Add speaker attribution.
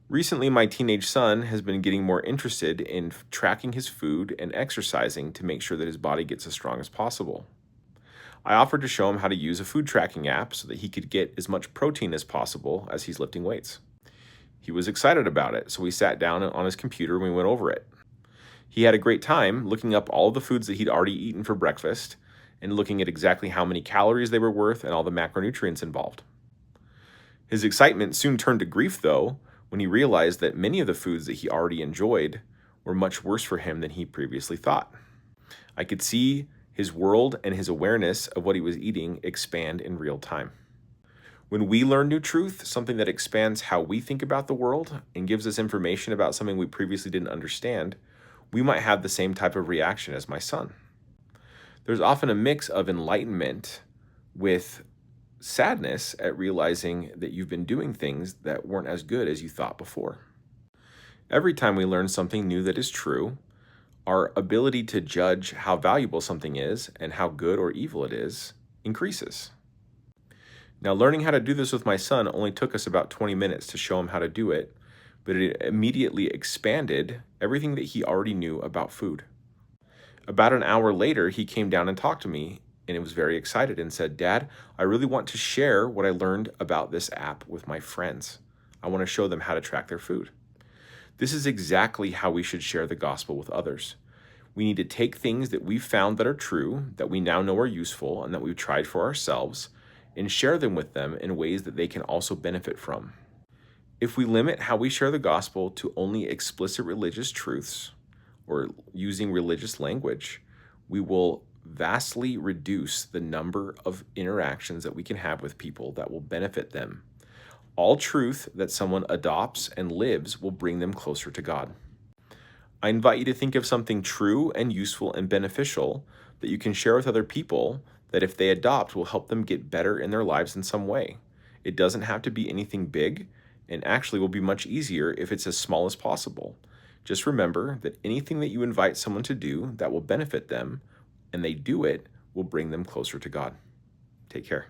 Speaker 1: Recently, my teenage son has been getting more interested in tracking his food and exercising to make sure that his body gets as strong as possible. I offered to show him how to use a food tracking app so that he could get as much protein as possible as he's lifting weights. He was excited about it, so we sat down on his computer and we went over it. He had a great time looking up all of the foods that he'd already eaten for breakfast and looking at exactly how many calories they were worth and all the macronutrients involved. His excitement soon turned to grief, though, when he realized that many of the foods that he already enjoyed were much worse for him than he previously thought. I could see his world and his awareness of what he was eating expand in real time. When we learn new truth, something that expands how we think about the world and gives us information about something we previously didn't understand, we might have the same type of reaction as my son. There's often a mix of enlightenment with sadness at realizing that you've been doing things that weren't as good as you thought before. Every time we learn something new that is true, our ability to judge how valuable something is and how good or evil it is increases. Now, learning how to do this with my son only took us about 20 minutes to show him how to do it, but it immediately expanded everything that he already knew about food. About an hour later, he came down and talked to me, and he was very excited and said, "Dad, I really want to share what I learned about this app with my friends. I want to show them how to track their food." This is exactly how we should share the gospel with others. We need to take things that we've found that are true, that we now know are useful, and that we've tried for ourselves, and share them with them in ways that they can also benefit from. If we limit how we share the gospel to only explicit religious truths or using religious language, we will vastly reduce the number of interactions that we can have with people that will benefit them. All truth that someone adopts and lives will bring them closer to God. I invite you to think of something true and useful and beneficial that you can share with other people that if they adopt will help them get better in their lives in some way. It doesn't have to be anything big, and actually will be much easier if it's as small as possible. Just remember that anything that you invite someone to do that will benefit them, and they do it, will bring them closer to God. Take care.